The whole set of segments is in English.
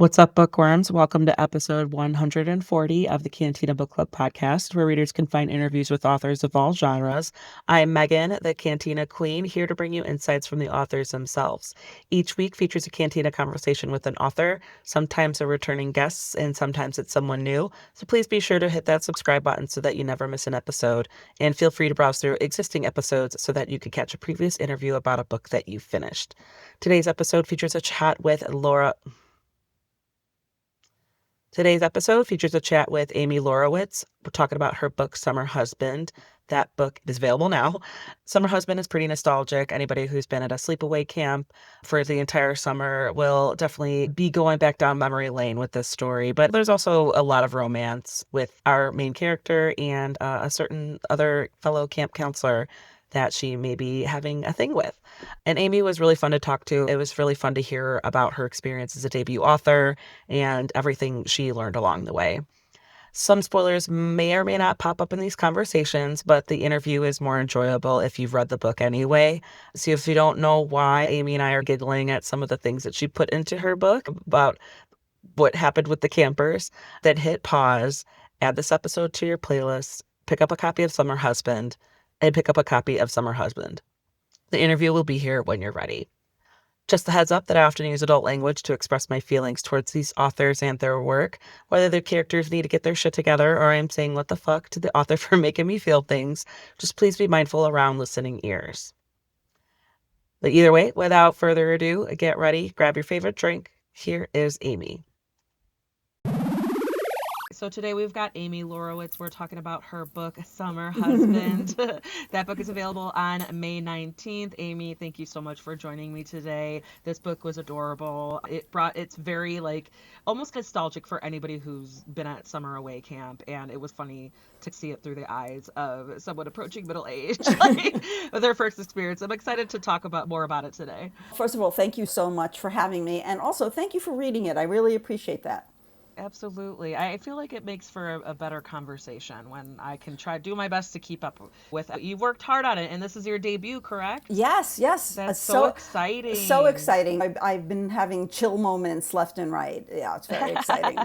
What's up, bookworms? Welcome to episode 140 of the Cantina Book Club podcast, where readers can find interviews with authors of all genres. I'm Megan, the Cantina Queen, here to bring you insights from the authors themselves. Each week features a Cantina conversation with an author, sometimes a returning guest, and sometimes it's someone new. So please be sure to hit that subscribe button so that you never miss an episode. And feel free to browse through existing episodes so that you could catch a previous interview about a book that you finished. Today's episode features a chat with Today's episode features a chat with Amy Lorowitz. We're talking about her book, Summer Husband. That book is available now. Summer Husband is pretty nostalgic. Anybody who's been at a sleepaway camp for the entire summer will definitely be going back down memory lane with this story. But there's also a lot of romance with our main character and a certain other fellow camp counselor that she may be having a thing with. And Amy was really fun to talk to. It was really fun to hear about her experience as a debut author and everything she learned along the way. Some spoilers may or may not pop up in these conversations, but the interview is more enjoyable if you've read the book anyway. So if you don't know why Amy and I are giggling at some of the things that she put into her book about what happened with the campers, then hit pause, add this episode to your playlist, pick up a copy of Summer Husband, and pick up a copy of Summer Husband. The interview will be here when you're ready. Just a heads up that I often use adult language to express my feelings towards these authors and their work, whether their characters need to get their shit together or I'm saying what the fuck to the author for making me feel things. Just please be mindful around listening ears. But either way, without further ado, get ready, grab your favorite drink. Here is Amy. So today we've got Amy Lorowitz. We're talking about her book, Summer Husband. That book is available on May 19th. Amy, thank you so much for joining me today. This book was adorable. It's very almost nostalgic for anybody who's been at summer away camp, and it was funny to see it through the eyes of someone approaching middle age, with their first experience. I'm excited to talk more about it today. First of all, thank you so much for having me, and also thank you for reading it. I really appreciate that. Absolutely. I feel like it makes for a better conversation when I can do my best to keep up with it. You've worked hard on it, and this is your debut, correct? Yes, yes. That's so exciting. So exciting. I've been having chill moments left and right. Yeah, it's very exciting.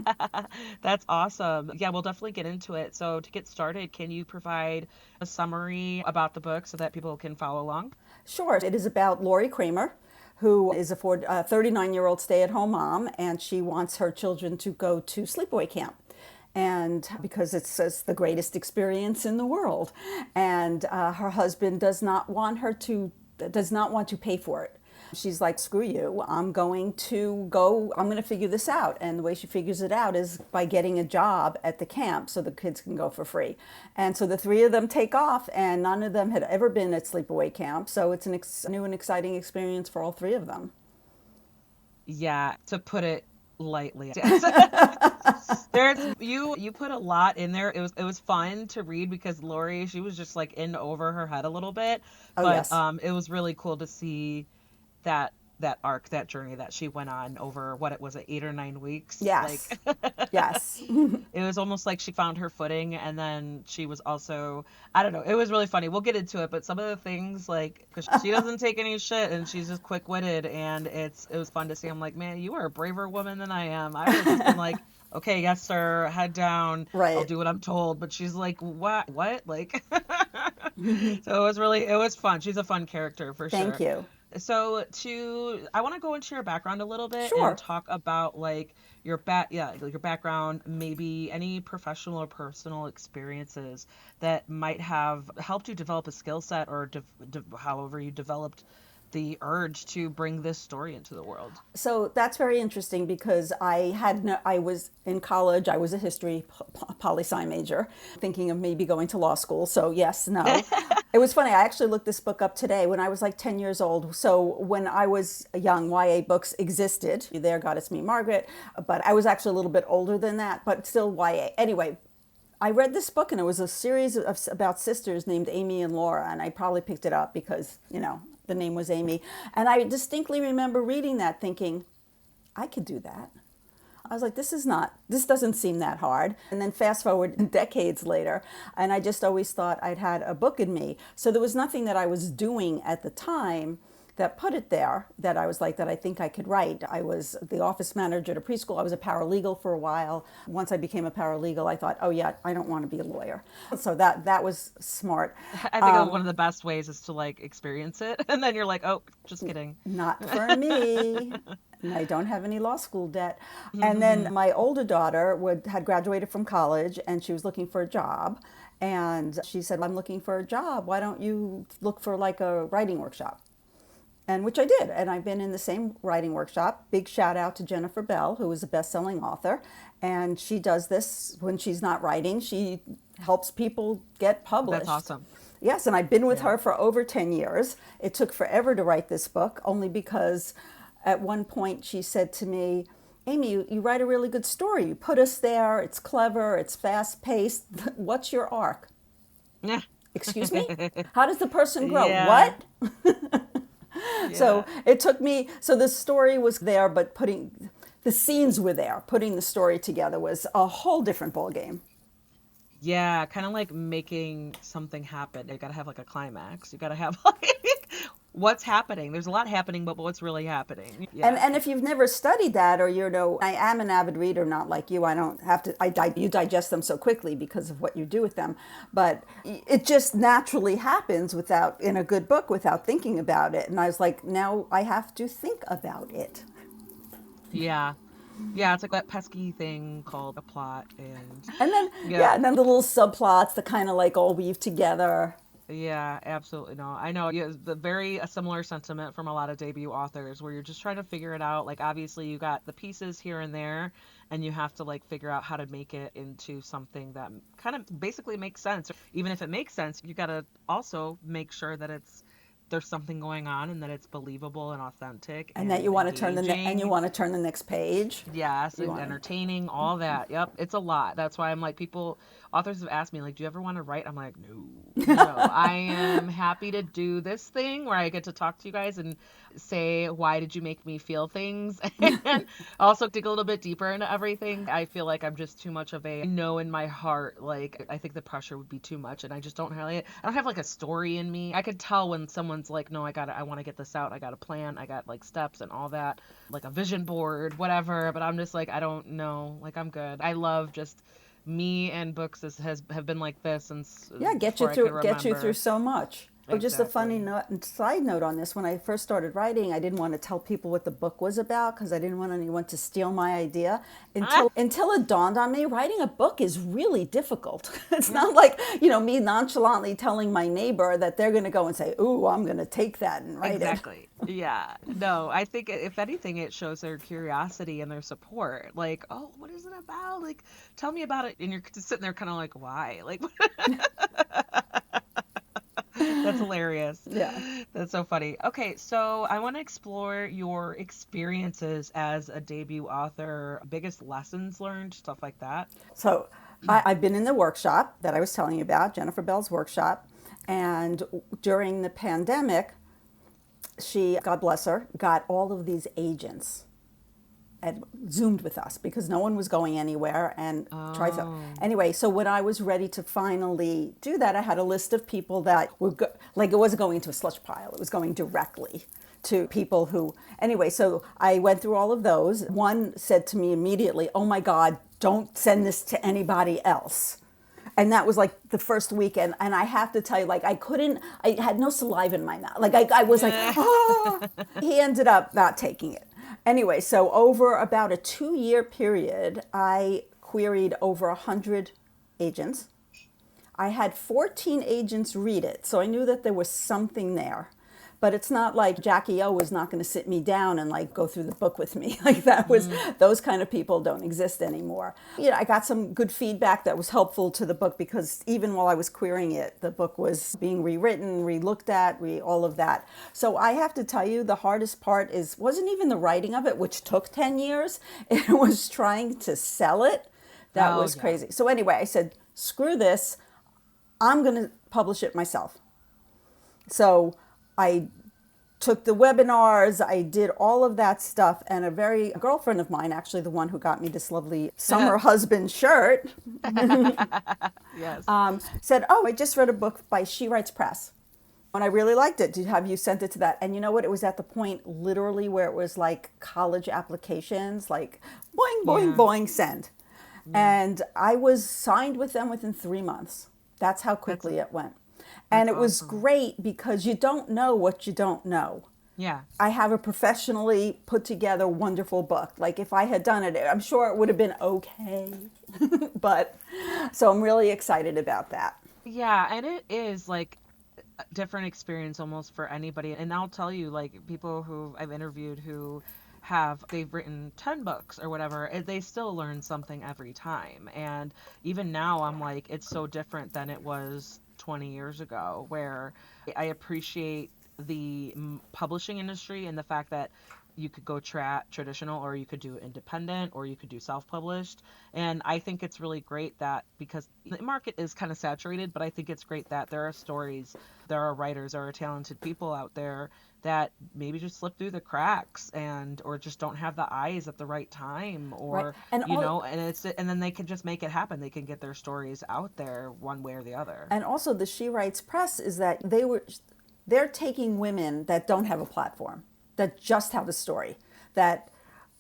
That's awesome. Yeah, we'll definitely get into it. So to get started, can you provide a summary about the book so that people can follow along? Sure. It is about Lori Kramer, who is a 39-year-old stay-at-home mom, and she wants her children to go to sleepaway camp. And because it's the greatest experience in the world. And her husband does not want to pay for it. She's like, screw you, I'm going to figure this out. And the way she figures it out is by getting a job at the camp so the kids can go for free. And so the three of them take off, and none of them had ever been at sleepaway camp. So it's a new and exciting experience for all three of them. Yeah, to put it lightly. You put a lot in there. It was fun to read because Lori, she was just in over her head a little bit. Oh, but yes. It was really cool to see that arc, that journey that she went on over 8 or 9 weeks. Yes. Yes. It was almost like she found her footing, and then she was also, I don't know, it was really funny. We'll get into it, but some of the things, because she doesn't take any shit, and she's just quick-witted, and it was fun to see. I'm like, man, you are a braver woman than I am. I would have just been like, okay, yes, sir, head down. Right. I'll do what I'm told. But she's like, what? So it was fun. She's a fun character for sure. Thank you. So I want to go into your background a little bit. Sure. And talk about your background, maybe any professional or personal experiences that might have helped you develop a skill set, or however you developed the urge to bring this story into the world. So that's very interesting because I was in college, I was a history poli-sci major, thinking of maybe going to law school. So yes, no. It was funny. I actually looked this book up today when I was 10 years old. So when I was young, YA books existed. There, God, It's Me, Margaret. But I was actually a little bit older than that, but still YA. Anyway, I read this book, and it was a series about sisters named Amy and Laura, and I probably picked it up because, the name was Amy. And I distinctly remember reading that thinking, I could do that. I was like, this doesn't seem that hard. And then fast forward decades later, and I just always thought I'd had a book in me. So there was nothing that I was doing at the time that put it there, that I was like, that I think I could write. I was the office manager at a preschool. I was a paralegal for a while. Once I became a paralegal, I thought, oh yeah, I don't want to be a lawyer. So that was smart. I think one of the best ways is to like experience it, and then you're like, oh, just kidding. Not for me. And I don't have any law school debt. And then my older daughter had graduated from college and she was looking for a job. And she said, I'm looking for a job. Why don't you look for like a writing workshop? And which I did. And I've been in the same writing workshop. Big shout out to Jennifer Bell, who is a best-selling author. And she does this when she's not writing. She helps people get published. That's awesome. Yes, and I've been with Yeah. her for over 10 years. It took forever to write this book, only because at one point she said to me, Amy, you write a really good story. You put us there. It's clever. It's fast-paced. What's your arc? Yeah. Excuse me? How does the person grow? Yeah. What? Yeah. So it took me, so the story was there, but putting the scenes were there. Putting the story together was a whole different ballgame. Yeah, kind of like making something happen. You got to have like a climax. You got to have like what's happening. There's a lot happening, but what's really happening? And Yeah. if you've never studied that, or I am an avid reader, not like you. I don't have to. You digest them so quickly because of what you do with them. But it just naturally happens without in a good book without thinking about it. And I was like, now I have to think about it. Yeah. Yeah, it's like that pesky thing called a plot and And then yeah. and then the little subplots that kind of like all weave together. Yeah, absolutely. No, I know. Yeah, the very a similar sentiment from a lot of debut authors where you're just trying to figure it out. Like obviously you got the pieces here and there and you have to like figure out how to make it into something that kind of basically makes sense. Even if it makes sense, you got to also make sure that there's something going on and that it's believable and authentic And that and you want to engaging. turn the next page. Yes, You and want entertaining, all that. Yep, it's a lot. That's why I'm like, authors have asked me, like, do you ever want to write? I'm like, no, no. I am happy to do this thing where I get to talk to you guys and say, why did you make me feel things? And also dig a little bit deeper into everything. I feel like I'm just too much of a know in my heart. Like, I think the pressure would be too much, and I just I don't have like a story in me. I could tell when someone's like, no, I want to get this out. I got a plan. I got like steps and all that, like a vision board, whatever. But I'm just like, I don't know. Like, I'm good. I love just me and books have been like this since Yeah, before I could get you through remember. so much. Oh, just a funny Exactly. side note on this. When I first started writing, I didn't want to tell people what the book was about because I didn't want anyone to steal my idea. Ah, Until it dawned on me, writing a book is really difficult. It's not like, me nonchalantly telling my neighbor that they're going to go and say, "Ooh, I'm going to take that and write it." exactly. Yeah. No, I think if anything, it shows their curiosity and their support. Like, oh, what is it about? Like, tell me about it. And you're just sitting there kind of like, why? Like, that's hilarious. Yeah. That's so funny. Okay, so I want to explore your experiences as a debut author, biggest lessons learned, stuff like that. So I've been in the workshop that I was telling you about, Jennifer Bell's workshop. And during the pandemic, she, God bless her, got all of these agents and Zoomed with us because no one was going anywhere and tried to. Oh, Anyway, so when I was ready to finally do that, I had a list of people that like it wasn't going to a slush pile, it was going directly to people who, anyway, so I went through all of those. One said to me immediately, oh my God, don't send this to anybody else. And that was like the first weekend. And I have to tell you, like, I had no saliva in my mouth. Like, I was like, ah. He ended up not taking it. Anyway, so over about a 2-year period, I queried over 100 agents. I had 14 agents read it, so I knew that there was something there. But it's not like Jackie O was not going to sit me down and like go through the book with me. Like those kind of people don't exist anymore. I got some good feedback that was helpful to the book because even while I was querying it, the book was being rewritten, re-looked at, all of that. So I have to tell you, the hardest part wasn't even the writing of it, which took 10 years. It was trying to sell it. That oh was yeah. crazy. So anyway, I said, screw this. I'm going to publish it myself. So I took the webinars, I did all of that stuff, and a girlfriend of mine, actually the one who got me this lovely summer husband shirt, Yes. said, oh, I just read a book by She Writes Press. And I really liked it. Have you sent it to that? And you know what? It was at the point literally where it was like college applications, like boing, boing, Yeah. boing, send. Yeah. And I was signed with them within 3 months. That's how That's quickly it went. And that's it was awesome. great because you don't know what you don't know. Yeah. I have a professionally put together wonderful book. Like if I had done it, I'm sure it would have been okay. But so I'm really excited about that. Yeah, and it is like a different experience almost for anybody. And I'll tell you, like people who I've interviewed who they've written 10 books or whatever, they still learn something every time. And even now I'm like, it's so different than it was 20 years ago, where I appreciate the publishing industry and the fact that you could go traditional, or you could do independent, or you could do self-published. And I think it's really great that, because the market is kind of saturated, but I think it's great that there are stories, there are writers, there are talented people out there that maybe just slip through the cracks, and or just don't have the eyes at the right time, Right. or And and then they can just make it happen. They can get their stories out there one way or the other. also the She Writes Press is that they're taking women that don't have a platform, that just have a story, that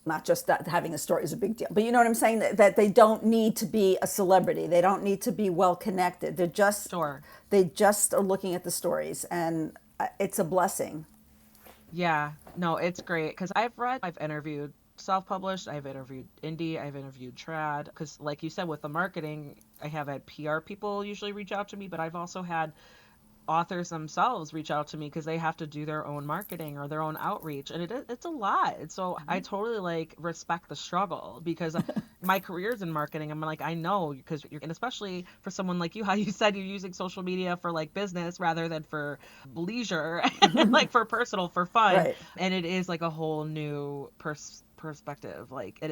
not just that having a story is a big deal, but you know what I'm saying, that they don't need to be a celebrity, they don't need to be well connected, Sure. they just are looking at the stories, and it's a blessing. Yeah, no, it's great because I've interviewed self-published, I've interviewed indie, I've interviewed trad. Because, like you said, with the marketing, I have had PR people usually reach out to me, but I've also had authors themselves reach out to me because they have to do their own marketing or their own outreach, and it's a lot. And so I totally like respect the struggle, because my career's in marketing. I'm like, I know, because and especially for someone like you, how you said you're using social media for like business rather than for leisure, like for personal, for fun. Right. And it is like a whole new perspective, like, and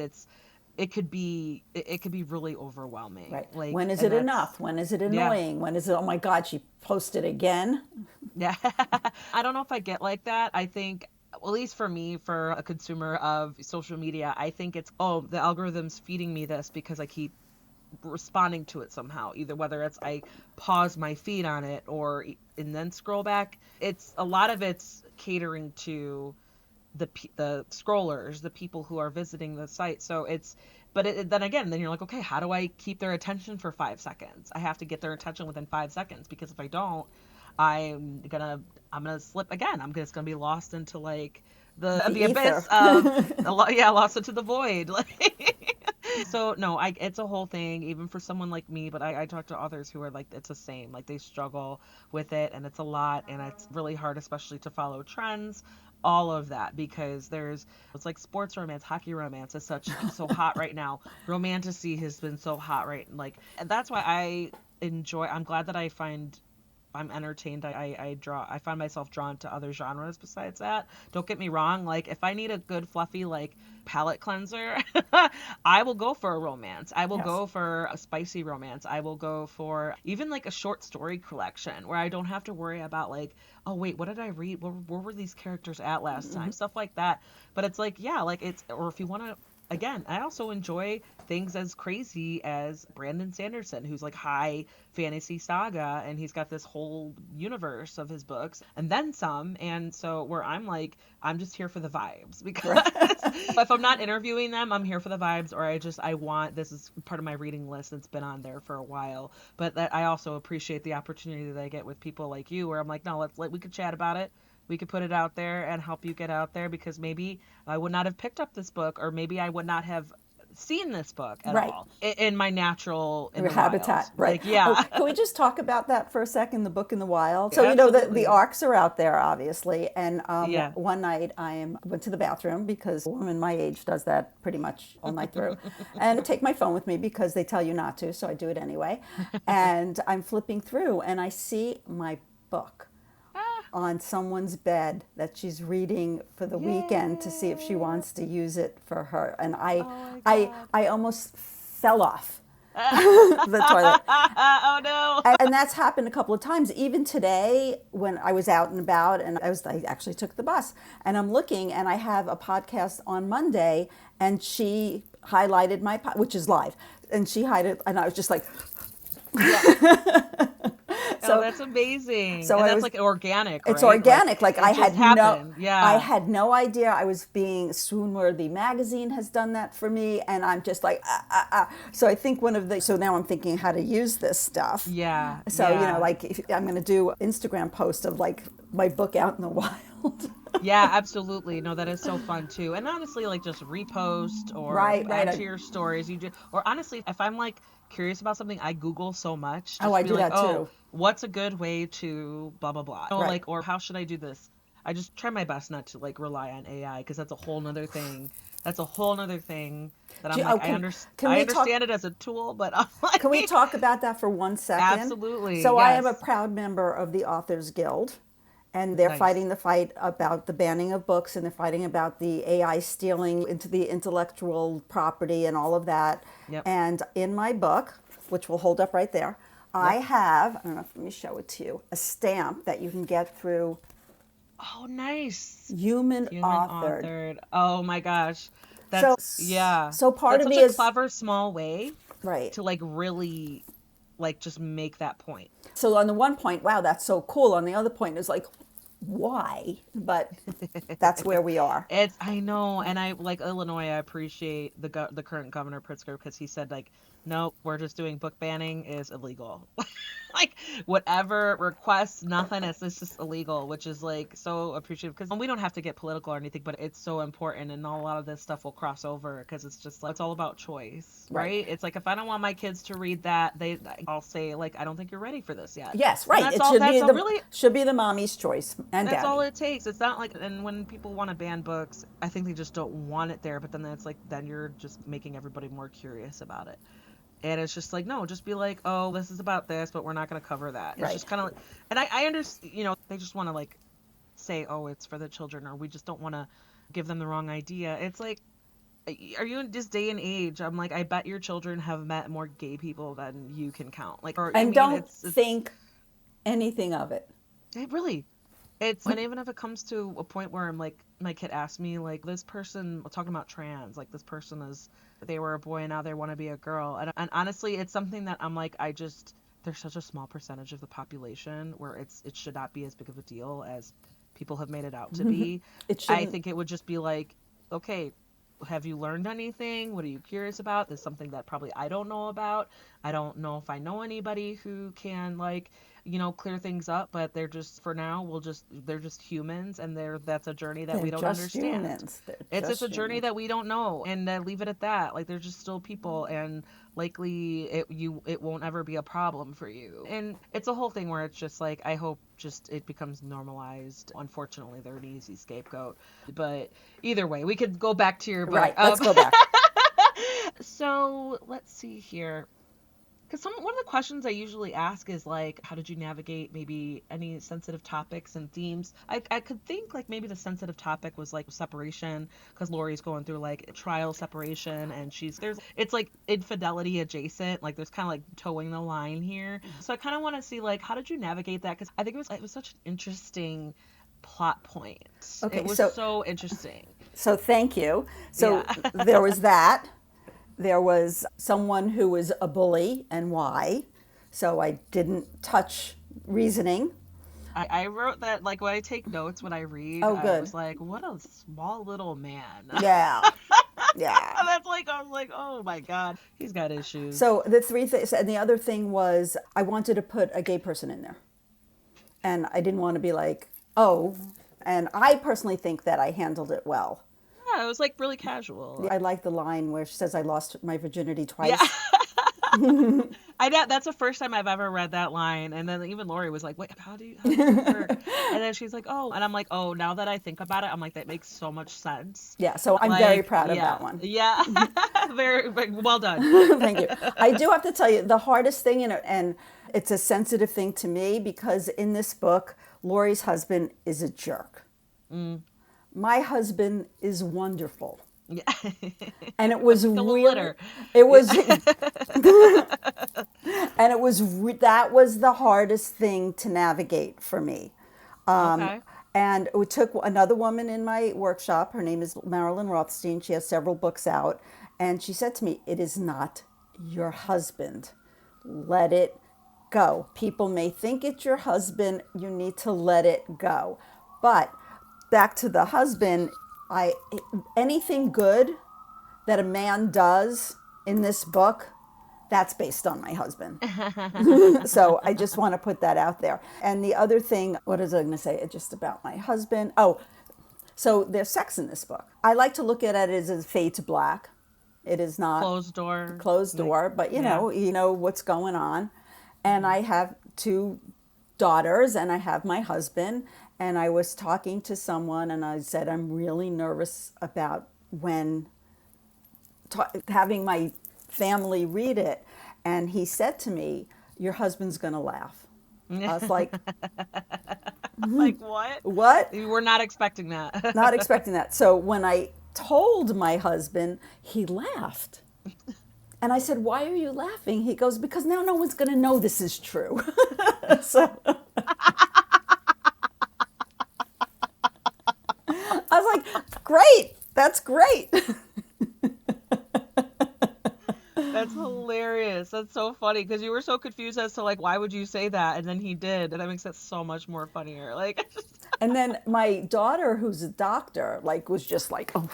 it could be really overwhelming, Right. like, When is and it that's enough? When is it yeah. annoying? When is it, oh my God, she posted again? Yeah. I don't know if I get like that. I think, well, at least for me, for a consumer of social media, I think it's, oh, the algorithm's feeding me this because I keep responding to it somehow. Either whether it's I pause my feed on it, or and then scroll back. It's a lot of it's catering to the scrollers, the people who are visiting the site. So it's, but then again, then you're like, okay, how do I keep their attention for 5 seconds? I have to get their attention within 5 seconds, because if I don't, I'm gonna I'm gonna slip again. I'm just gonna be lost into like The the ether. abyss of yeah, lost into the void. Like, so no, it's a whole thing, even for someone like me. But I talk to others who are like, it's the same. Like, they struggle with it, and it's a lot, and it's really hard, especially to follow trends, all of that, because it's like sports romance, hockey romance is so hot right now. Romantasy has been so hot, right? Like, and that's why I'm glad that I'm entertained. I find myself drawn to other genres besides that. Don't get me wrong. Like, if I need a good fluffy like palate cleanser, I will go for a romance. I will Yes. go for a spicy romance. I will go for even like a short story collection where I don't have to worry about like, oh wait, what did I read? Where were these characters at last time? Stuff like that. But it's like, yeah, like it's, or if you want to, again, I also enjoy things as crazy as Brandon Sanderson, who's like high fantasy saga, and he's got this whole universe of his books and then some. And so where I'm like, I'm just here for the vibes, because Right. if I'm not interviewing them, I'm here for the vibes, or I want, this is part of my reading list that's been on there for a while. But that I also appreciate the opportunity that I get with people like you, where I'm like, no, we could chat about it. We could put it out there and help you get out there, because maybe I would not have picked up this book, or maybe I would not have seen this book at Right. all in my natural, in Your the wild. habitat, right. Like, Oh, yeah. can we just talk about that for a second, the book in the wild? So, you know, the Absolutely. arcs are out there, obviously. And Yeah. one night went to the bathroom, because a woman my age does that pretty much all night through. And I take my phone with me because they tell you not to, so I do it anyway. And I'm flipping through, and I see my book Ah, on someone's bed that she's reading for the weekend to see if she yay. wants to use it for her. And Oh my God. I almost fell off the toilet. Oh no. And that's happened a couple of times. Even today, when I was out and about, and I actually took the bus, and I'm looking, and I have a podcast on Monday, and she highlighted which is live, and she highlighted, and I was just like, Yeah. so Oh, So that's amazing. so And I that's was like organic, it's right? Like organic. Like it just happened. I Yeah. had no idea I was being Swoonworthy magazine has done that for me, and I'm just like So I think so now I'm thinking how to use this stuff. Yeah. So Yeah. like if, I'm going to do Instagram post of like my book out in the wild. Yeah, absolutely. No, that is so fun too. And honestly, like just repost or Right, right. add to your stories. You just, or honestly, if I'm like curious about something, I Google so much Oh, just I to be do like, that oh, too. what's a good way to blah blah blah. Right. Like, or how should I do this? I just try my best not to like rely on AI because that's a whole nother thing. That's a whole nother thing that I'm Oh, like, can I we talk? understand it as a tool, but I'm Can we like, talk about that for 1 second? absolutely, So I am a yes, proud member of the Authors Guild, and they're nice, fighting the fight about the banning of books, and they're fighting about the AI stealing into the intellectual property and all of that. yep, And in my book, which will hold up right there, I yep. have, I don't know if let me show it to you, a stamp that you can get through Oh, nice. human Human authored. authored. Oh my gosh. So, Yeah. so part That's of such me a is, clever small way right. to like really like just make that point. So on the one point, wow, that's so cool. On the other point, it's like, why? But that's where we are. It's I know, and I like Illinois. I appreciate the current governor Pritzker because he said like, nope, we're just doing book banning is illegal. Like whatever requests, nothing is it's just illegal, which is like so appreciative because we don't have to get political or anything, but it's so important, and a lot of this stuff will cross over because it's just like it's all about choice, Right. right? It's like if I don't want my kids to read that, I'll say like I don't think you're ready for this yet, Yes, and right. It should be that's all the really mommy's choice and that's all daddy. it takes. It's not like, and when people want to ban books, I think they just don't want it there. But then that's like, then you're just making everybody more curious about it. And it's just like, no, just be like, oh, this is about this, but we're not going to cover that. It's Right. just kind of like, and I understand, they just want to like say, oh, it's for the children, or we just don't want to give them the wrong idea. It's like, are you in this day and age? I'm like, I bet your children have met more gay people than you can count. Like, or I And mean, don't think anything of it. it really and even if it comes to a point where I'm like my kid asked me like this person talking about trans like this person is they were a boy and now they want to be a girl and honestly it's something that I'm like I just there's such a small percentage of the population where it should not be as big of a deal as people have made it out to be. It I shouldn't. think it would just be like, okay, have you learned anything? What are you curious about? There's something that probably I don't know about. I don't know if I know anybody who can like, clear things up, but they're just for now, they're just humans and that's a journey that They're we don't just understand. humans. They're It's just a journey humans. that we don't know and leave it at that. Like they're just still people and likely it won't ever be a problem for you. And it's a whole thing where it's just like I hope just it becomes normalized. Unfortunately, they're an easy scapegoat. But either way, we could go back to your book. Right. Let's go back. So let's see here. Because one of the questions I usually ask is like, how did you navigate maybe any sensitive topics and themes? I could think like maybe the sensitive topic was like separation, because Lori's going through like trial separation, and it's like infidelity adjacent, like there's kind of like towing the line here. So I kind of want to see like, how did you navigate that? Because I think it was such an interesting plot point. It Okay. was so interesting. So thank you. Yeah. So there was that. There was someone who was a bully and why. So I didn't touch reasoning. I wrote that like when I take notes when I read, Oh, I good. was like, what a small little man. Yeah. Yeah. That's like I was like, oh my God, he's got issues. So the three things, and the other thing was I wanted to put a gay person in there. And I didn't want to be like, oh, and I personally think that I handled it well. Yeah, it was like really casual. I like the line where she says, I lost my virginity Yeah. twice. I know that's the first time I've ever read that line, and then even Lori was like, "Wait, how does that work?" And then she's like, "Oh," and I'm like, "Oh." Now that I think about it, I'm like, that makes so much sense. Yeah, so I'm very Like, proud of that yeah, one. yeah, very well done. Thank you. I do have to tell you, the hardest thing, and it's a sensitive thing to me because in this book, Lori's husband is a jerk. My husband is wonderful. Yeah, And it was a little really, litter. it Yeah. was, and that was the hardest thing to navigate for me. Okay. And it took another woman in my workshop. Her name is Marilyn Rothstein. She has several books out. And she said to me, it is not your husband. Let it go. People may think it's your husband. You need to let it go. But back to the husband, I anything good that a man does in this book, that's based on my husband. So I just want to put that out there. And the other thing, what is I going to say just about my husband? Oh, so there's sex in this book. I like to look at it as a fade to black. It is not Closed door. closed Like, door, but yeah. you know what's going on. And Mhm. I have two daughters and I have my husband. And I was talking to someone and I said, I'm really nervous about when having my family read it. And he said to me, your husband's going to laugh. I was like, Like what? what? You were not expecting that. Not expecting that. So when I told my husband, he laughed. And I said, why are you laughing? He goes, because now no one's going to know this is true. So I was like, great. That's great. That's hilarious. That's so funny because you were so confused as to like why would you say that, and then he did, and that makes it so much more funnier. Like, And then my daughter, who's a doctor, like was just like, oh.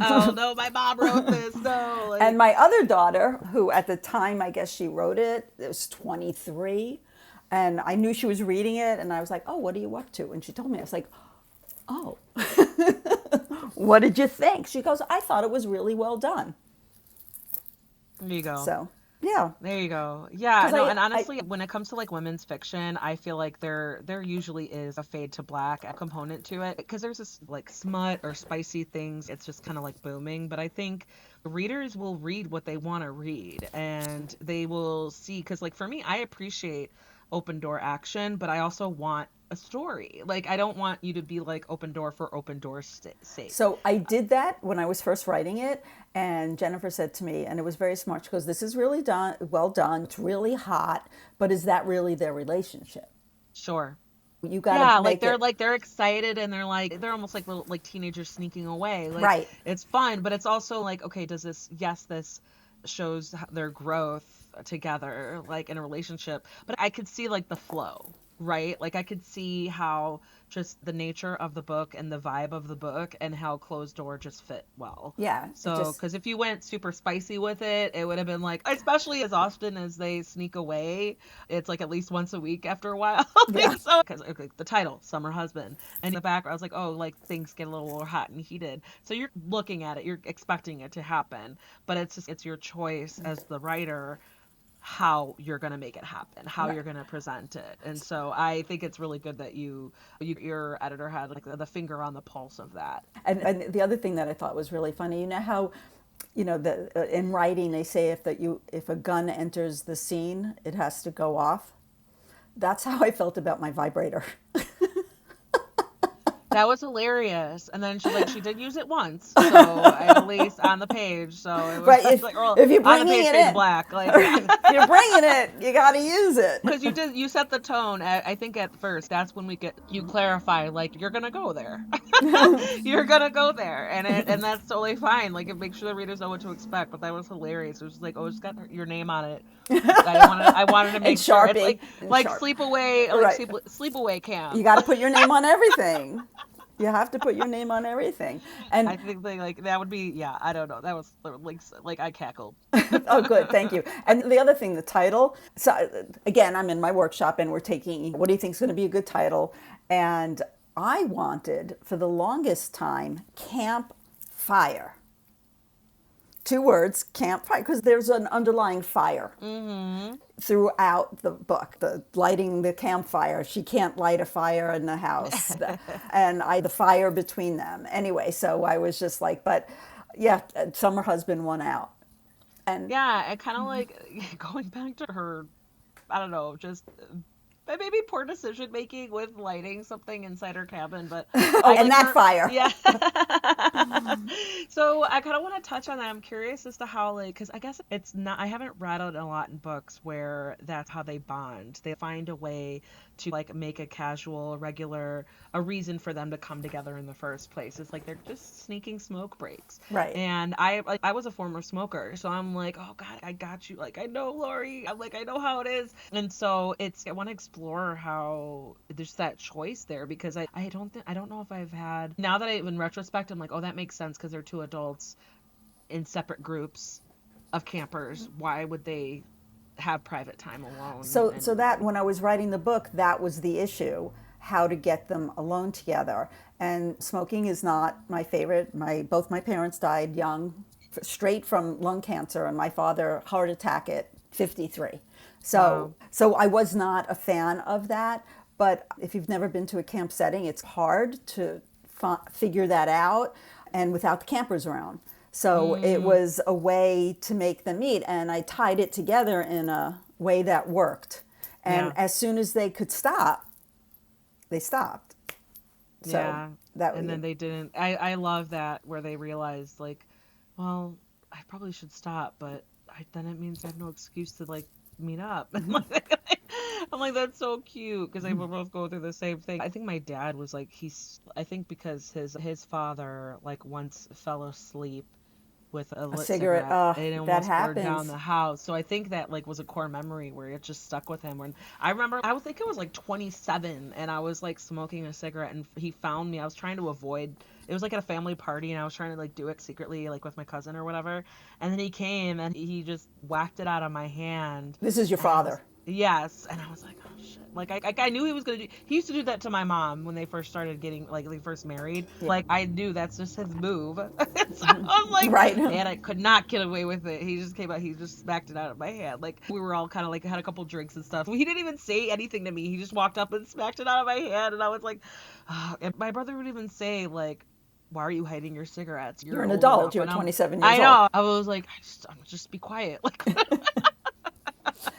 oh no, my mom wrote this. No, And like, my other daughter, who at the time I guess she wrote it, it was 23. And I knew she was reading it. And I was like, oh, what are you up to? And she told me, I was like, oh, what did you think? She goes, I thought it was really well done. there you go. So, yeah. There you go. Yeah, Because no, and honestly, when it comes to like women's fiction, I feel like there usually is a fade to black component to it because there's this like smut or spicy things. It's just kind of like booming, but I think readers will read what they want to read and they will see because like for me, I appreciate open door action, but I also want a story. Like I don't want you to be like open door for open door's sake. So I did that when I was first writing it, and Jennifer said to me, and it was very smart. She goes, "This is really done, well done. It's really hot, but is that really their relationship? Sure. You got Yeah, to make it like they're excited and they're almost like little like teenagers sneaking away. Like right." it's fun, but it's also like okay, does this this shows their growth together like in a relationship, but I could see like the flow, right? Like I could see how just the nature of the book and the vibe of the book and how closed door just fit well. Yeah, it So, just because if you went super spicy with it, it would have been like, especially as often as they sneak away, it's like at least once a week after a while. yeah, So, because okay, the title, Summer Husband, and in the background, I was like, oh, like things get a little more hot and heated. So you're looking at it, you're expecting it to happen, but it's your choice as the writer how you're going to make it happen, how right. you're going to present it. And so I think it's really good that your editor had like the finger on the pulse of that. And the other thing that I thought was really funny, you know how, in writing they say if a gun enters the scene, it has to go off. That's how I felt about my vibrator. That was hilarious. And then she did use it once, so at least on the page. So it Right? was like, well, If you're on the bringing page it fade to in, black, like yeah. if you're bringing it, you got to use it. Because you set the tone. I think at first that's when you clarify like you're gonna go there, you're gonna go there, and that's totally fine. Like it makes sure the readers know what to expect. But that was hilarious. It was just like, oh, it's got your name on it. I wanted to And make sure it's Sharpie and like Sharp. Right. sleepaway You camp. got to put your name on everything. You have to put your name on everything. I And think they like that would be yeah. I don't know. That was like I cackled. oh, good, thank you. And the other thing, the title. So again, I'm in my workshop, and we're taking what do you think is going to be a good title? And I wanted for the longest time Camp Fire. Two words, campfire, because there's an underlying fire Mm-hmm. throughout the book. The lighting the campfire. She can't light a fire in the house, and the fire between them. Anyway, so I was just like, but yeah, Summer Husband won out, and Yeah, and kind of like going back to her, I don't know, just maybe poor decision making with lighting something inside her cabin, but Oh, I and like that her. fire. Yeah. So I kind of want to touch on that. I'm curious as to how, like, because I guess it's not. I haven't read it a lot in books where that's how they bond. They find a way to like make a casual, regular, a reason for them to come together in the first place. It's like they're just sneaking smoke breaks. Right. And I was a former smoker, so I'm like, oh God, I got you. Like I know Lori. I'm like I know how it is. And so I want to explore how there's that choice there because I don't know if I've had now that in retrospect I'm like, oh that makes sense because they're two adults in separate groups of campers. Why would they have private time alone? So And that when I was writing the book, that was the issue, how to get them alone together. And smoking is not my favorite. Both my parents died young, straight from lung cancer, and my father heart attack at 53. So wow. so I was not a fan of that. But if you've never been to a camp setting, it's hard to figure that out, and without the campers around. So it Mm, was a way to make them meet, and I tied it together in a way that worked. And yeah. as soon as they could stop, they stopped. So Yeah. that And then they didn't. I love that where they realized, like, well, I probably should stop, but then it means I have no excuse to, like, meet up. I'm like, that's so cute because they will both go through the same thing. I think my dad was like, I think because his father, like, once fell asleep with a a lit cigarette, cigarette and it that almost burned down happens. the house. So I think that like was a core memory where it just stuck with him. When I remember, I would think I was like 27 and I was like smoking a cigarette and he found me. I was trying to avoid. It was like at a family party and I was trying to like do it secretly like with my cousin or whatever. And then he came and he just whacked it out of my hand. This is your And I was father. yes, and I was like, oh shit. Like I knew he was gonna do. He used to do that to my mom when they first started getting like they first married. Yeah. Like I knew that's just his move. So I was like, Right. and I could not get away with it. He just came out. He just smacked it out of my hand. Like we were all kind of like had a couple drinks and stuff. He didn't even say anything to me. He just walked up and smacked it out of my hand, and I was like, oh. And my brother would even say like, why are you hiding your cigarettes? You're You're an old adult. enough. You're And 27 I years old. know. I was like, I'm just be quiet. Like,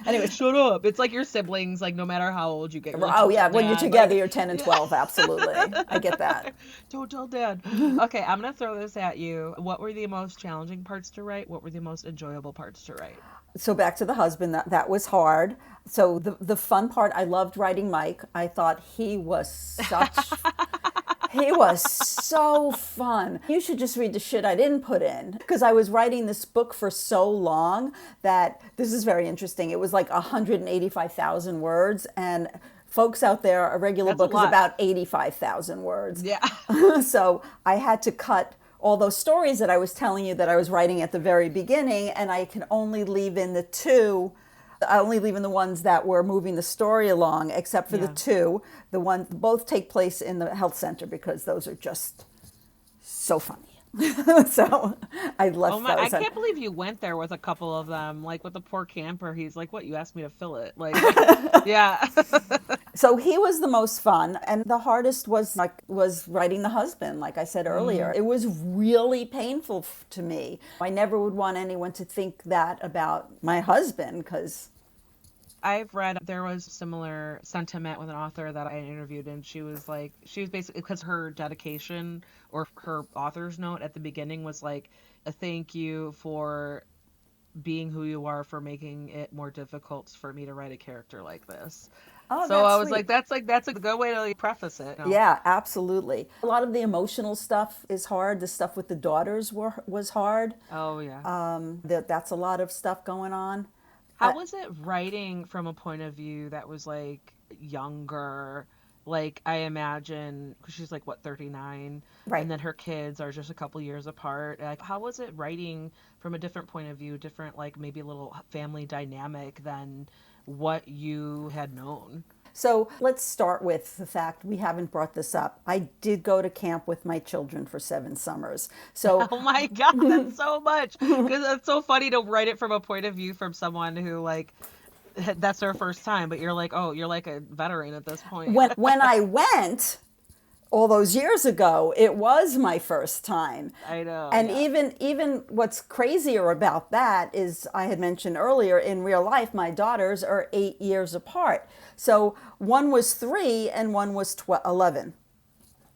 Anyways, shut up. It's like your siblings. Like, no matter how old you get, you're like, oh don't yeah, tell when you're dad. together, Like, you're 10 and yeah. 12. Absolutely, I get that. Don't tell dad. Okay, I'm gonna throw this at you. What were the most challenging parts to write? What were the most enjoyable parts to write? So back to the husband, that was hard. So the fun part, I loved writing Mike. I thought he was so fun. You should just read the shit I didn't put in. Because I was writing this book for so long that this is very interesting. It was like 185,000 words. And folks out there, a regular That's a book is lot. about 85,000 words. Yeah. So I had to cut all those stories that I was telling you that I was writing at the very beginning, and I can only leave in the two. I only leave in the ones that were moving the story along, except for the Yeah. two. The ones both take place in the health center because those are just so funny. So I Oh left my, I those. can't believe you went there with a couple of them. Like with the poor camper, he's like, "What? You asked me to fill it." Like, yeah. So he was the most fun, and the hardest was writing the husband. Like I said earlier, Mm. it was really painful to me. I never would want anyone to think that about my husband because I've read there was similar sentiment with an author that I interviewed, and she was like, she was basically because her dedication or her author's note at the beginning was like, a thank you for being who you are for making it more difficult for me to write a character like this. oh, So that's I was sweet. like, that's a good way to like, preface it. Yeah, absolutely. A lot of the emotional stuff is hard. The stuff with the daughters was hard. Oh yeah. That's a lot of stuff going on. How was it writing from a point of view that was like younger? Like I imagine, because she's like what 39, Right. and then her kids are just a couple years apart. Like, how was it writing from a different point of view, different like maybe a little family dynamic than what you had known? So let's start with the fact we haven't brought this up. I did go to camp with my children for 7 summers. So Oh my God, that's so much. Because it's so funny to write it from a point of view from someone who like that's their first time, but you're like, oh, you're like a veteran at this point. when I went, all those years ago, it was my first time. I know, And yeah. even what's crazier about that is I had mentioned earlier, in real life my daughters are 8 years apart. So one was 3 and one was 11.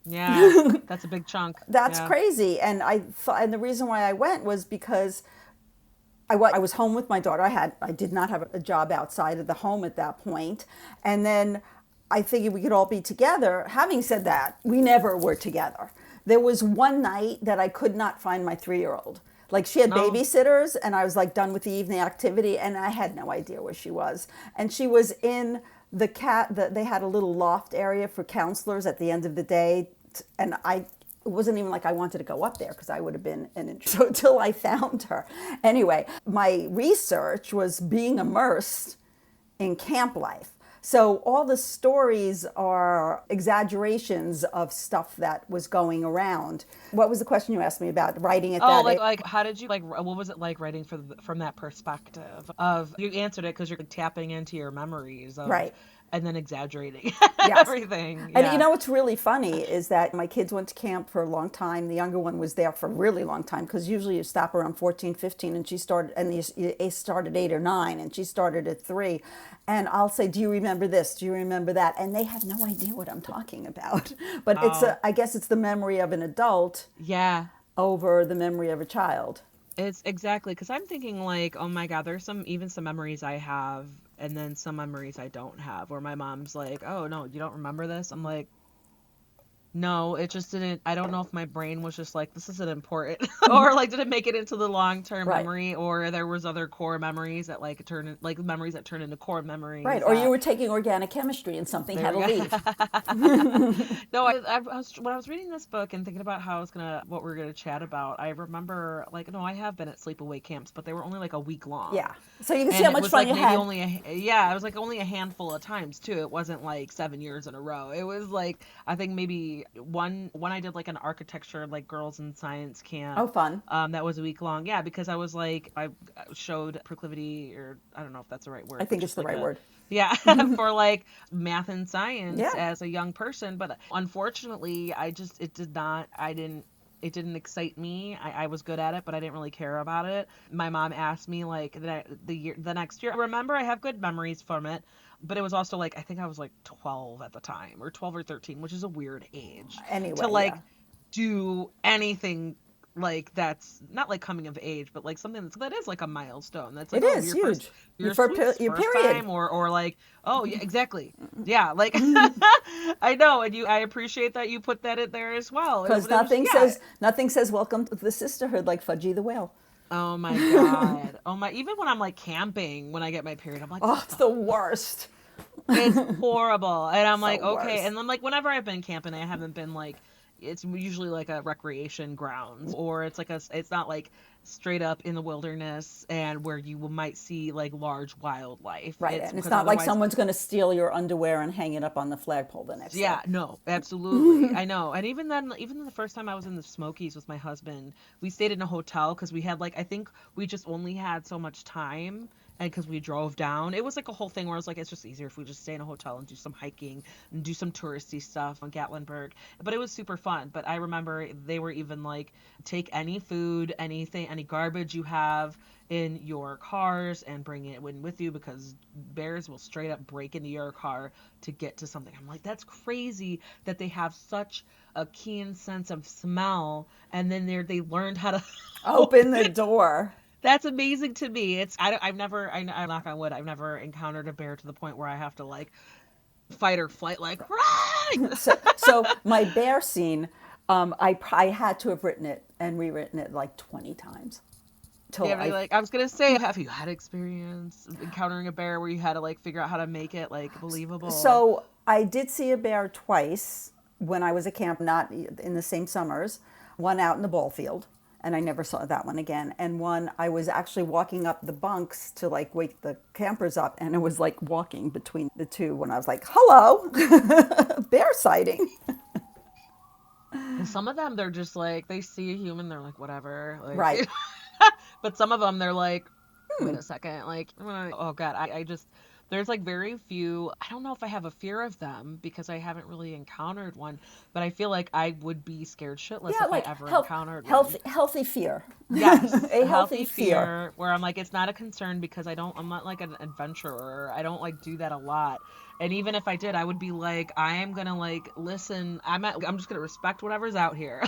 Yeah, that's a big chunk. That's Yeah. crazy. And I thought, and the reason why I went was because I was home with my daughter. I did not have a job outside of the home at that point. And then I figured we could all be together. Having said that, we never were together. There was one night that I could not find my 3 year old. Like, she had Oh, babysitters, and I was like done with the evening activity, and I had no idea where she was. And she was in they had a little loft area for counselors at the end of the day, and it wasn't even like I wanted to go up there because I would have been an intro till I found her. Anyway, my research was being immersed in camp life. So all the stories are exaggerations of stuff that was going around. What was the question you asked me about writing at oh, that age? how did you what was it like writing from that perspective of you answered it because you're tapping into your memories of Right. and then exaggerating Yes. everything. And you Yeah. know what's really funny is that my kids went to camp for a long time. The younger one was there for a really long time because usually you stop around 14, 15, and she started, and they started 8 or 9, and she started at 3. And I'll say, "Do you remember this? Do you remember that?" And they have no idea what I'm talking about. But Oh, I guess it's the memory of an adult yeah. over the memory of a child. It's exactly because I'm thinking like, oh my God, there's some memories I have and then some memories I don't have where my mom's like, oh no, you don't remember this? I'm like, no, it just didn't. I don't know if my brain was just like, this isn't important, or like, did it make it into the long-term Right. memory, or there was other core memories that like like memories that turn into core Right. memories Or you that were taking organic chemistry and something there had we to go. leave. No, I was when I was reading this book and thinking about how I was gonna what we are gonna chat about. I remember like no, I have been at sleepaway camps, but they were only like a week long, Yeah. So you can see and how it much was fun like you maybe had. only yeah, it was like only a handful of times too. It wasn't like 7 years in a row. It was like I think maybe one I did like an architecture like girls in science Oh, camp. fun. That was a week long. Yeah, because I was like I showed proclivity or I don't know if that's the right I word, but think it's just the like right a word. yeah for like math and science Yeah. as a young person. But unfortunately, it did not. I didn't. It didn't excite me. I was good at it, but I didn't really care about it. My mom asked me like the next year. I remember I have good memories from it, but it was also like I think I was like 12 at the time or 12 or 13, which is a weird age to Anyway, yeah. like do anything like that's not like coming of age, but like something that is like a milestone. That's like It oh is huge. your sweet Your first period. time or like oh yeah exactly yeah like I know and you I appreciate that you put that in there as well. Because It was yeah. nothing says welcome to the sisterhood like Fudgy the Whale. Oh my God. Oh my even when I'm like camping when I get my period, I'm like, Oh, what it's the the fuck? worst. It's horrible. And I'm So like, okay. worse. And then like whenever I've been camping, I haven't been like it's usually like a recreation grounds or it's like it's not like straight up in the wilderness and where you might see like large wildlife. Right. It's And it's because not like otherwise someone's going to steal your underwear and hang it up on the flagpole the next day. yeah, no, absolutely. I know. And even the first time I was in the Smokies with my husband, we stayed in a hotel because we had like I think we just only had so much time and because we drove down. It was like a whole thing where I was like, it's just easier if we just stay in a hotel and do some hiking and do some touristy stuff on Gatlinburg. But it was super fun. But I remember they were even like, take any food, anything, any garbage you have in your cars and bring it in with you because bears will straight up break into your car to get to something. I'm like, that's crazy that they have such a keen sense of smell and then they learned how to Open the open. door. That's amazing to me. I've never I knock on wood. I've never encountered a bear to the point where I have to like fight or flight like run. So my bear scene, I had to have written it and rewritten it like 20 times Do you till have any I. like I was gonna say have you had experience encountering a bear where you had to like figure out how to make it like believable? So I did see a bear twice when I was at camp, not in the same summers. One out in the ball field, and I never saw that one again. And one I was actually walking up the bunks to like wake the campers up, and it was like walking between the two when I was like, "Hello, bear sighting." And some of them they're just like they see a human they're like whatever Right. like but some of them they're like wait a second like oh God I just There's like very few. I don't know if I have a fear of them because I haven't really encountered one, but I feel like I would be scared shitless Yeah, if I like ever encountered one. healthy fear. Yes, A a healthy healthy fear. fear where I'm like, it's not a concern because I'm not like an adventurer. I don't like do that a lot. And even if I did, I would be like, I am gonna like listen. I'm just gonna respect whatever's out here.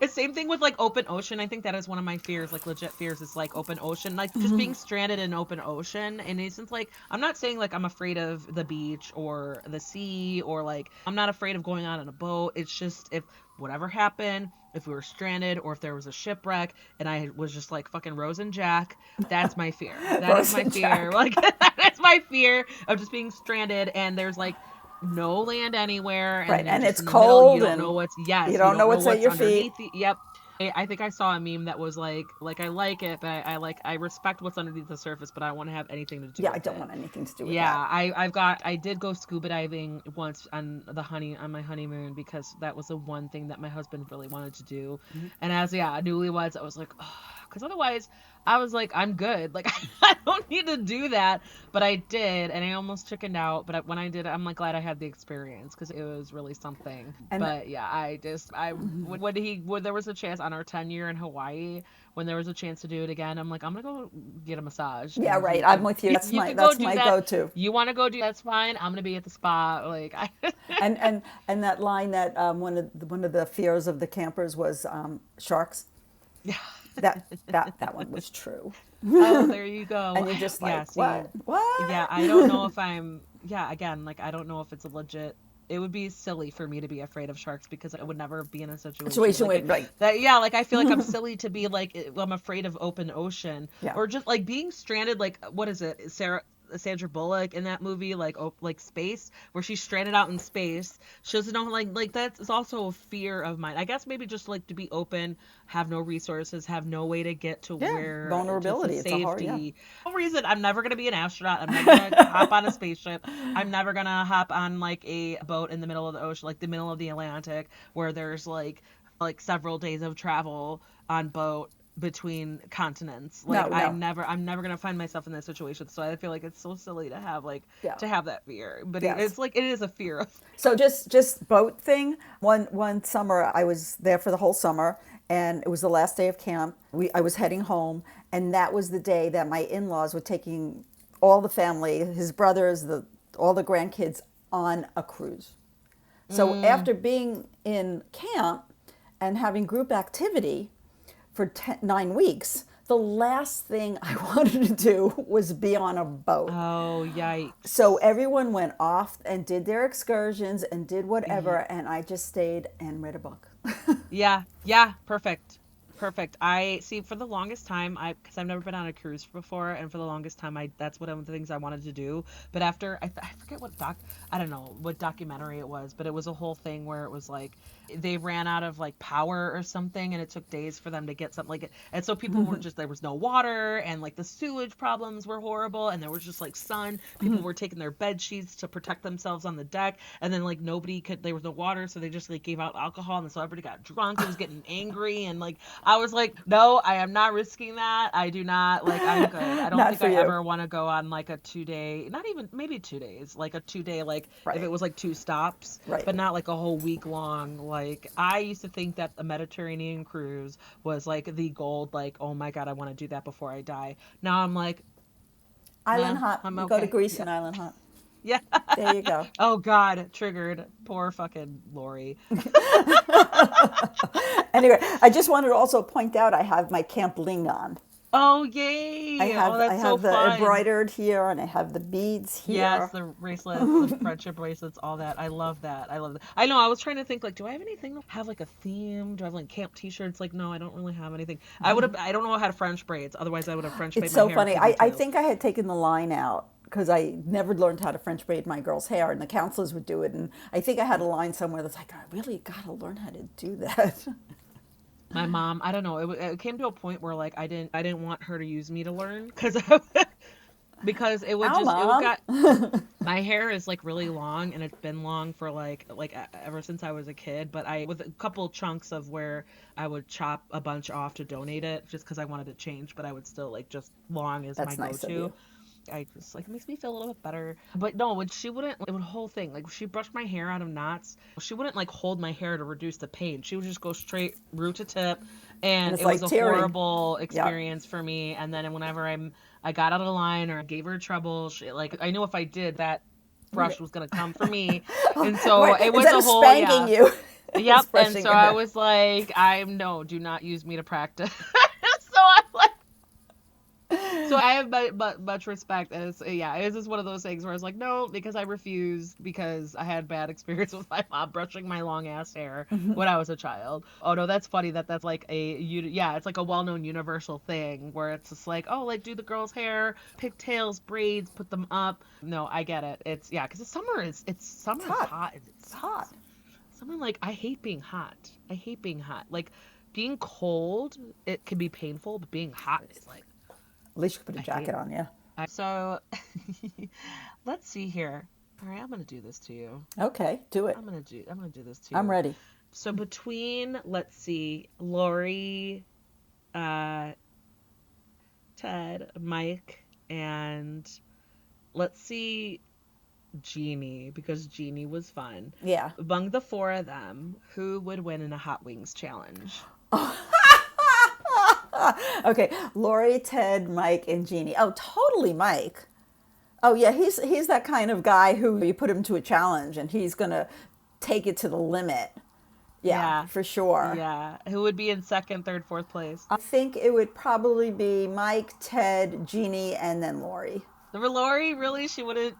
It's same thing with like open ocean. I think that is one of my fears, like legit fears, is like open ocean, like just being stranded in open ocean. And it's since like I'm not saying like I'm afraid of the beach or the sea or like I'm not afraid of going out on a boat. It's just if whatever happened, if we were stranded or if there was a shipwreck and I was just like fucking Rose and Jack, that's my fear. That is Rose my and fear. Jack. Like that's my fear of just being stranded and there's like no land anywhere and Right, you're and just it's in the middle. You cold don't know and what's you yes, you don't know don't know what's at what's your feet. underneath the yep. I think I saw a meme that was like I like it, but I respect what's underneath the surface, but I don't want to have anything to do Yeah, I with don't it. want anything to do with Yeah, that. I did go scuba diving once on my honeymoon because that was the one thing that my husband really wanted to do. And as yeah, newlyweds, I was like, oh, because otherwise I was like, I'm good. Like I don't need to do that, but I did, and I almost chickened out. But when I did, I'm like glad I had the experience because it was really something. And But yeah, I when there was a chance on our 10-year in Hawaii when there was a chance to do it again, I'm like, I'm gonna go get a massage, yeah, and right. I'm with you. you could go That's do my that. go-to. You want to go do that's fine. I'm gonna be at the spa. Like I, And that line that one of the fears of the campers was sharks. yeah. That one was true. Oh, there you go. And you're just Yeah. like, See, what? yeah. What? I don't know if I'm. Yeah. Again, like I don't know if it's a legit. It would be silly for me to be afraid of sharks because I would never be in a situation Situation like with right. that. Yeah, like I feel like I'm silly to be like I'm afraid of open ocean Yeah. or just like being stranded. Like what is it, Sandra Bullock in that movie, like Space, where she's stranded out in space. She doesn't know like that's also a fear of mine. I guess maybe just like to be open, have no resources, have no way to get to Yeah. where to Vulnerability. It's a hard, yeah. safety. No reason. I'm never gonna be an astronaut. I'm never gonna hop on a spaceship. I'm never gonna hop on like a boat in the middle of the ocean, like the middle of the Atlantic, where there's like several days of travel on boat between continents. Like No, no. I'm never gonna find myself in that situation. So I feel like it's so silly Yeah. to have that fear. But Yes. it's like it is a fear of So just boat thing. One summer I was there for the whole summer, and it was the last day of camp. I was heading home, and that was the day that my in-laws were taking all the family, his brothers, the all the grandkids on a cruise. So mm, after being in camp and having group activity for 9 weeks, the last thing I wanted to do was be on a boat. oh So yikes. everyone went off and did their excursions and did Ye- whatever, and I just stayed and read a book. Yeah, yeah, perfect. Perfect. I see for the longest time because I've never been on a cruise before and for the longest time I that's one of the things I wanted to do. But after I forget what I don't know what documentary it was, but it was a whole thing where it was like they ran out of like power or something and it took days for them to get something like it. And so people were just there was no water and like the sewage problems were horrible and there was just like sun. People were taking their bed sheets to protect themselves on the deck and then like nobody could there was no water so they just like gave out alcohol and so everybody got drunk and was getting angry and like I was like, no, I am not risking that. I do not like. I'm good. I don't Not think for I you. ever want to go on like a 2 day, not even maybe 2 days, like a 2 day, like if it Right, was like two stops, right. but not like a whole week long. Like I used to think that the Mediterranean cruise was like the gold. Like, oh my God, I want to do that before I die. Now I'm like, Island nah, hop. I'm You go to okay. Greece Yeah, and island hop. yeah. There you go. Oh God, triggered. Poor fucking Lori. Anyway, I just wanted to also point out I have my camp bling on. Oh yay! Oh, I that's so have the fun. embroidered here, and I have the beads Yes, here. the bracelets, the friendship bracelets, all that. I love that. I love that. I know. I was trying to think like, do I have anything that have like a theme? Do I have like camp T-shirts? Like, no, I don't really have anything. I would have. I don't know how to French braids. Otherwise, I would have French It's braid my so hair if funny. you did I too. think I had taken the line out because I never learned how to French braid my girl's hair, and the counselors would do it. And I think I had a line somewhere that's like, I really got to learn how to do that. My mom, I don't know. It came to a point where like I didn't want her to use me to learn because because Ow, it would mom. got my hair is like really long and it's been long for ever since I was a kid, but I with a couple chunks of where I would chop a bunch off to donate it just because I wanted to change, but I would still like just long as my That's nice of go-to. you. I just like, it makes me feel a little bit better. But no, when she wouldn't, it would whole thing, like she brushed my hair out of knots, she wouldn't like hold my hair to reduce the pain. She would just go straight root to tip, And and it's it was like a tearing. horrible Yep. experience for me. And then whenever I got out of line or gave her trouble, like I knew if I did that brush was gonna come for me. And so Right. it was Instead a of whole, spanking yeah. you, it's Yep. And brushing so your I hair. was like, no, do not use me to practice. So I'm like, so I have much respect, and it's just one of those things where I was like, no, because I refuse, because I had bad experience with my mom brushing my long ass hair when I was a child. Oh no, that's funny that's like it's like a well known universal thing where it's just like, oh, like do the girl's hair, pigtails, braids, put them up. No, I get it. It's because It's summer is hot. hot and it It's hot. sucks. Summer, like, I hate being hot. I hate being hot. Like, being cold, it can be painful, but being hot is like, At least you can put a I hate jacket it. on, yeah. So, let's see here. All right, I'm gonna do this to you. Okay, do it. I'm gonna do this to I'm you. ready. So between, let's see, Lori, uh, Ted, Mike, and let's see, Jeannie, because Jeannie was fun. Yeah. Among the four of them, who would win in a Hot Wings challenge? Okay, Lori, Ted, Mike, and Jeannie. Oh, totally Mike. Oh yeah, he's that kind of guy who you put him to a challenge and he's gonna take it to the limit. Yeah, Yeah. for sure. Yeah. Who would be in second, third, fourth place? I think it would probably be Mike, Ted, Jeannie, and then Lori. The Lori, really? She wouldn't.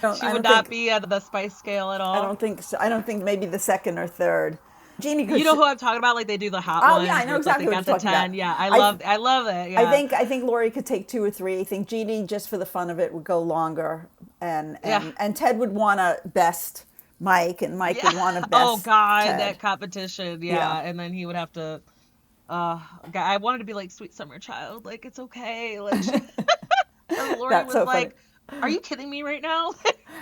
She I would don't not think be at the spice scale at I all. don't think so. I don't think maybe the second or third. Jeannie, You because know who I'm talking about? Like they do the hot oh yeah, I ones know where it's like they exactly what you're got the talking about. 10. Yeah, I I love it. I Yeah. think I think Lori could take two or three. I think Jeannie, just for the fun of it, would go longer, and Yeah. and Ted would want to best Mike, and Mike Yeah. would want to Oh best God, Ted. that competition. Yeah, Yeah, and then he would have to. God, I wanted to be like sweet summer child. Like it's okay. Like and Lori that's was so funny. like, "Are you kidding me right now?"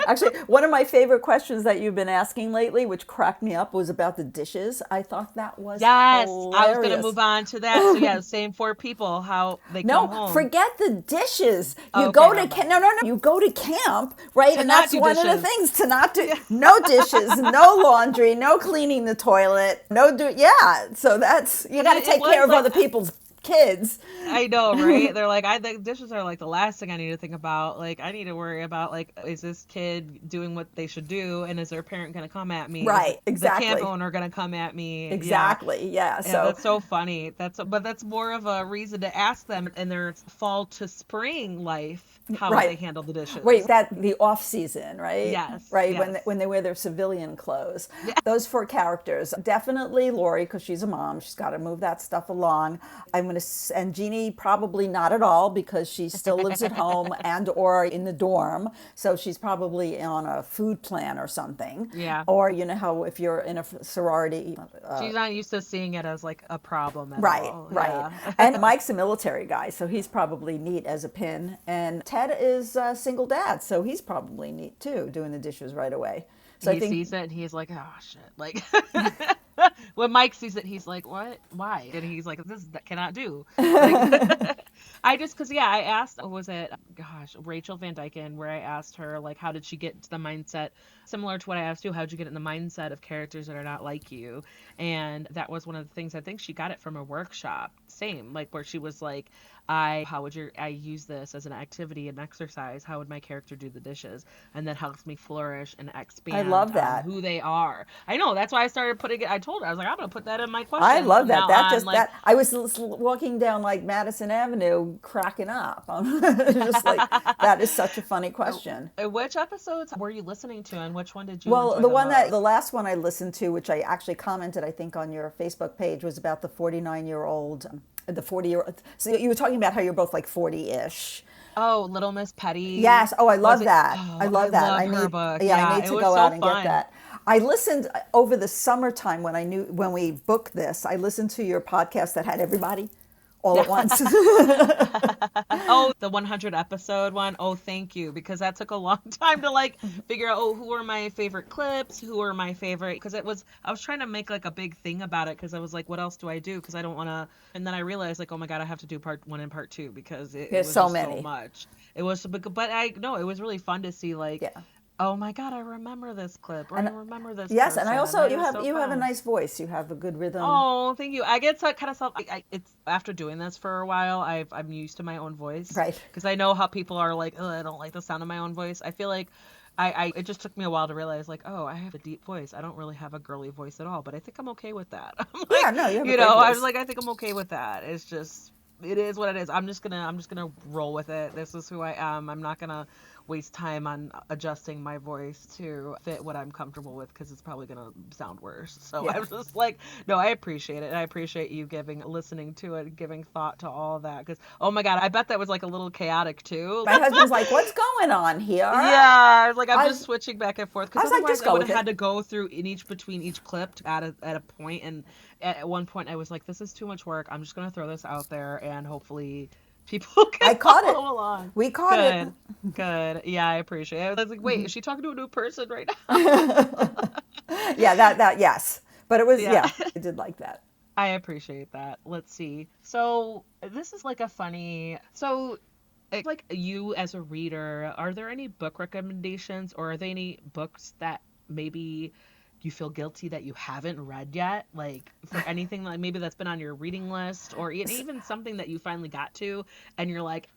Actually, one of my favorite questions that you've been asking lately, which cracked me up, was about the dishes. I thought that was Yes, I was gonna hilarious. move on to that. So yeah, same four people. How they come No, home. forget the dishes. You Okay, go to never mind. no, no, no. You go to camp, right? To And not that's do one of the dishes. things to not do. Yeah. No dishes, no laundry, no cleaning the toilet, no do. Yeah, so that's you But got to it take was care of like other people's kids. I know, right? They're like, I think dishes are like the last thing I need to think about. Like, I need to worry about like, is this kid doing what they should do, and is their parent gonna come at me? Is Right, the camp exactly, owner gonna come at me? Yeah, exactly. Yeah. yeah, So that's so funny. But that's more of a reason to ask them in their fall to spring life, how would right. they handle the Wait, dishes? that the off season, right? Yes, Right when yes, when they wear their civilian clothes. yeah. Those four characters, definitely Lori because she's a mom. She's got to move that stuff along. And Jeannie probably not at all because she still lives at home and or in the dorm. So she's probably on a food plan or something. Yeah. Or you know how if you're in a sorority, She's not used to seeing it as like a problem at right, all. right. Yeah. And Mike's a military guy, so he's probably neat as a pin. And Ted is a single dad, so he's probably neat too, doing the dishes right away. So I He think, sees it and he's like, oh shit. Like when Mike sees it, he's like, what? Why? And he's like, this that cannot do. Like I just cause yeah, I asked what was it Rachel Van Dyken, where I asked her like how did she get into the mindset similar to what I asked you, how'd you get in the mindset of characters that are not like you? And that was one of the things I think she got it from a workshop. Same, like where she was like, I use this as an activity and exercise. How would my character do the dishes? And that helps me flourish and I expand love on that. who they are. I know, that's why I started putting it. I told her, I was like, I'm gonna put that in my I questions love from that. now That on. just Like, that I was walking down like Madison Avenue, cracking up. Just like that is such a funny question. which episodes were you listening to, and which one did you Well, enjoy the the most? last one I listened to, which I actually commented, I think, on your Facebook page, was about the 49-year-old, the 40-year-old. So you were talking about how you're both like 40-ish. Oh, Little Miss Petty. Yes. Oh, I Was love it? that. I Oh, I love that. love her book. Yeah, I Yeah, need it to was go so out and get fun. that. I listened over the summertime when we booked this. I listened to your podcast that had everybody all at once. Oh, the 100 episode one. Oh, thank you, because that took a long time to like figure out. Oh, who are my favorite clips? Who are my favorite? Because I was trying to make like a big thing about it because I was like, what else do I do? Because I don't want to. And then I realized like, oh my god, I have to do part one and part two because it There's was so just so many. much. It was, but I no, it was really fun to see like, Yeah. oh my God, I remember this clip, or I And remember this yes, and I person, and also it was so you have a fun. nice voice. You have a good rhythm. Oh, thank you. I get so kind of self. It's after doing this for a while, I'm used to my own voice Right. because I know how people are like, oh, I don't like the sound of my own voice. I feel like it just took me a while to realize like, oh, I have a deep voice. I don't really have a girly voice at all, but I think I'm okay with that. I'm Yeah, like, no, you have a you great know, I was voice. like, I think I'm okay with that. It's just, it is what it is. I'm just gonna roll with it. This is who I am. I'm not gonna waste time on adjusting my voice to fit what I'm comfortable with because it's probably gonna sound worse. So Yeah. I'm just like, no, I appreciate it. I appreciate you listening to it, giving thought to all of that. Because oh my God, I bet that was like a little chaotic too. My husband's like, "What's going on here?" Yeah, I was like I'm I just switching back and forth I because was like, otherwise "Just I go would with have had it." to go through in each between each clip at a point, and at one point I was like, this is too much work. I'm just gonna throw this out there and hopefully people can I caught it. follow along. We caught it. Good, good. Yeah, I appreciate it. I was like, wait, is she talking to a new person right now? Yeah, that yes. But it was, Yeah. yeah, I did like that. I appreciate that. Let's see. So this is like a funny. So like you as a reader, are there any book recommendations or are there any books that maybe you feel guilty that you haven't read yet? Like for anything like maybe that's been on your reading list or even something that you finally got to and you're like,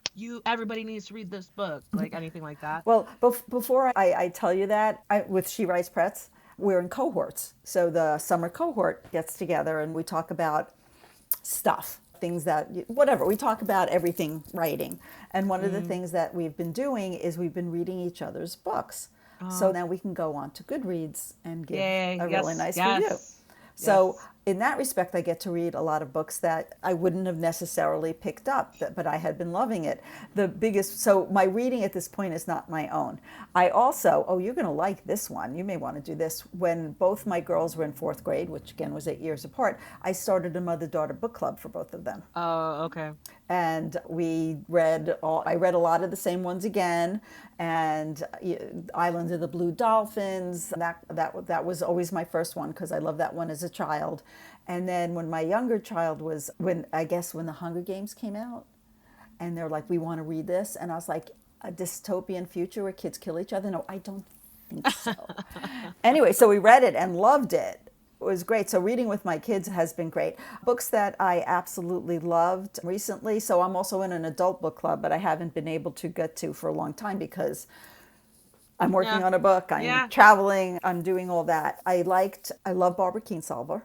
everybody needs to read this book, like anything like that. Well, before I tell you that, with She Writes Pretz, we're in cohorts. So the summer cohort gets together and we talk about stuff, things that, whatever. We talk about everything writing. And one of the Mm. things that we've been doing is we've been reading each other's books. So Oh, now we can go on to Goodreads and give yay. a really Yes, nice review. yes, So yes. in that respect, I get to read a lot of books that I wouldn't have necessarily picked up, but I had been loving it. So my reading at this point is not my own. I also, oh, you're going to like this one. You may want to do this. When both my girls were in fourth grade, which again was 8 years apart, I started a mother-daughter book club for both of them. Oh, okay. And I read a lot of the same ones again, and Island of the Blue Dolphins. That was always my first one because I loved that one as a child. And then when my younger child was, when I guess when the Hunger Games came out, and they're like, we want to read this, and I was like, a dystopian future where kids kill each other? No, I don't think so. Anyway, so we read it and loved it. It was great. So reading with my kids has been great. Books that I absolutely loved recently. So I'm also in an adult book club, but I haven't been able to get to for a long time because I'm working Yeah. on a book, I'm Yeah. traveling, I'm doing all that. I love Barbara Kingsolver.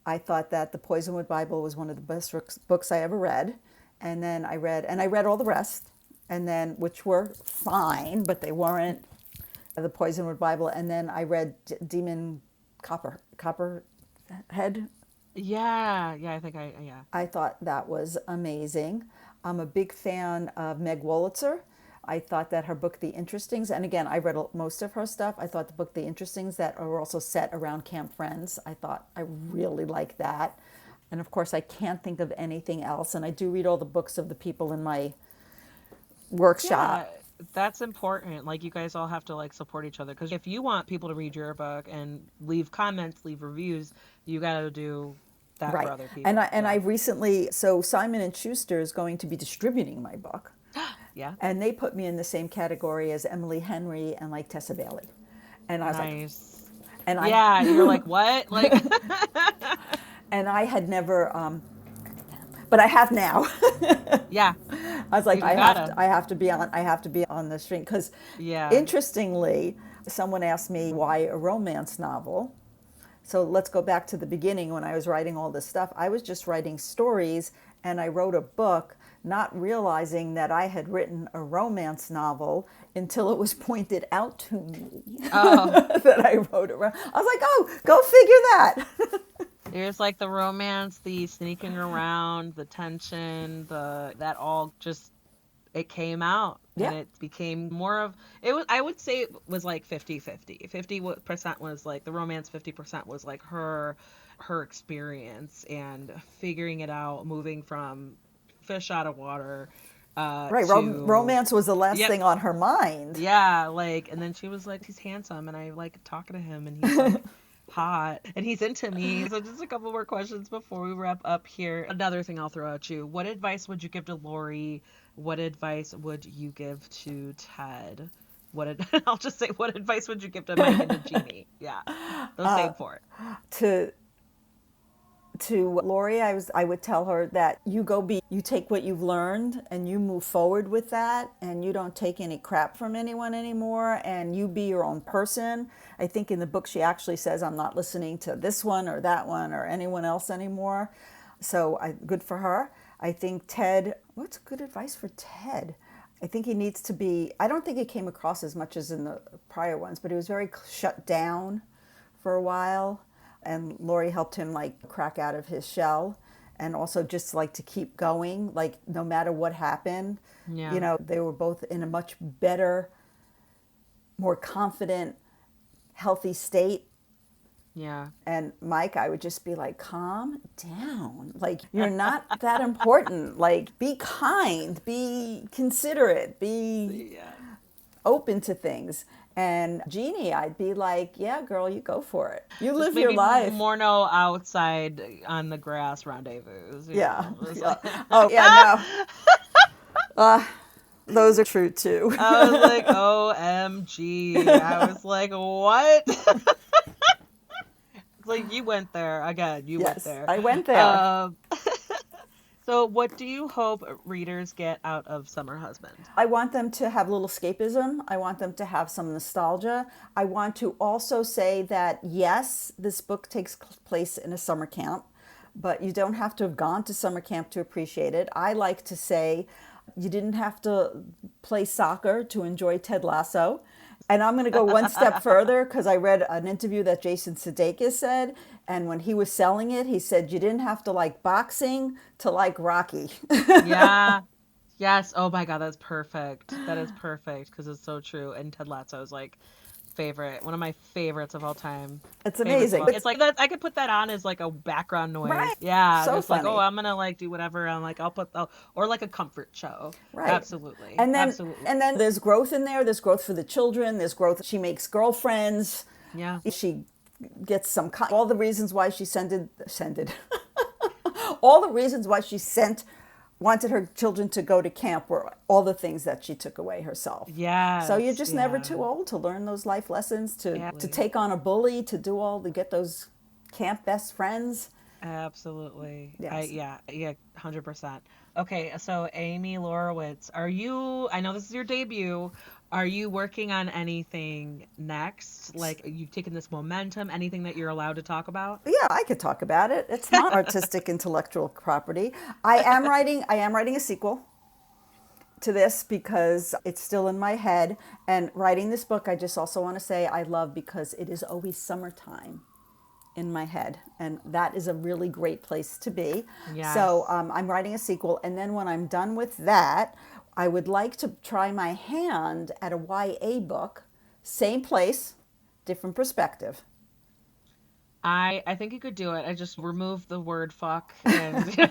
I thought that the Poisonwood Bible was one of the best books I ever read. And then I read all the rest, and then, which were fine, but they weren't the Poisonwood Bible. And then I read Demon Copperhead. Yeah. Yeah, I think yeah. I thought that was amazing. I'm a big fan of Meg Wolitzer. I thought that her book, The Interestings, and again, I read most of her stuff. I thought the book, The Interestings, that are also set around Camp Friends, I thought I really liked that. And of course, I can't think of anything else. And I do read all the books of the people in my Yeah, workshop. that's important. Like you guys all have to like support each other because if you want people to read your book and leave comments, leave reviews, you got to do that for Right. other And people. I Yeah. recently, so Simon and Schuster is going to be distributing my book. Yeah. And they put me in the same category as Emily Henry and like Tessa Bailey. And I was like, Nice. and I Yeah, you're like, what? Like, and I had never, but I have now. yeah, I was like, you gotta. I have to be on the string because, Yeah. interestingly, someone asked me why a romance novel. So let's go back to the beginning when I was writing all this stuff. I was just writing stories, and I wrote a book, not realizing that I had written a romance novel until it was pointed out to me Oh, that I wrote I was like, oh, go figure that. there's like the romance, the sneaking around, the tension, that all just it came out and Yeah. it became more of it was I would say it was like 50-50. 50% was like the romance, 50% was like her experience and figuring it out, moving from fish out of water Right. to Romance was the last yep. thing on her mind. Yeah, like and then she was like he's handsome and I like talking to him and he's like hot and he's into me. So just a couple more questions before we wrap up here. Another thing I'll throw at you. What advice would you give to Lori what advice would you give to Ted? I'll just say, what advice would you give to Mike and to Jeannie? Yeah, the same for it. To Lori, I would tell her that you take what you've learned and you move forward with that, and you don't take any crap from anyone anymore, and you be your own person. I think in the book she actually says, I'm not listening to this one or that one or anyone else anymore. So good for her. I think Ted, what's good advice for Ted? I think he needs to be, I don't think it came across as much as in the prior ones, but he was very shut down for a while. And Lori helped him like crack out of his shell, and also just like to keep going, like no matter what happened. Yeah. You know, they were both in a much better, more confident, healthy state. Yeah. And Mike, I would just be like, calm down. Like, you're not that important. Like, be kind, be considerate, be open to things. And Jeannie, I'd be like, yeah, girl, you go for it. You live your life. More no outside on the grass rendezvous. Yeah. Oh, yeah, no. Those are true, too. I was like, OMG. I was like, what? Like, you went there. Again, you went there. I went there. So what do you hope readers get out of Summer Husband? I want them to have a little escapism. I want them to have some nostalgia. I want to also say that, yes, this book takes place in a summer camp, but you don't have to have gone to summer camp to appreciate it. I like to say you didn't have to play soccer to enjoy Ted Lasso. And I'm going to go one step further, because I read an interview that Jason Sudeikis said, and when he was selling it, he said you didn't have to like boxing to like Rocky. Yeah. Yes. Oh my God, that's perfect. That is perfect, because it's so true. And Ted Lasso is like one of my favorites of all time. It's amazing. It's like that. I could put that on as like a background noise. Right. Yeah. So it's funny. like, oh, I'm gonna like do whatever. I'm like, or like a comfort show. Right. Absolutely. And then, Absolutely. and then there's growth in there. There's growth for the children. There's growth. She makes girlfriends. Yeah. She gets all the reasons why she all the reasons why she wanted her children to go to camp were all the things that she took away herself. Yeah. So you're just never too old to learn those life lessons, to take on a bully, to get those camp best friends. Absolutely. Yes. Yeah, 100%. Okay, so Amy Lorowitz, I know this is your debut, are you working on anything next? Like, you've taken this momentum, anything that you're allowed to talk about? Yeah, I could talk about it. It's not artistic intellectual property. I am writing a sequel to this because it's still in my head. And writing this book, I just also want to say I love, because it is always summertime in my head, and that is a really great place to be. Yes. So I'm writing a sequel, and then when I'm done with that, I would like to try my hand at a YA book, same place, different perspective. I think you could do it. I just remove the word fuck and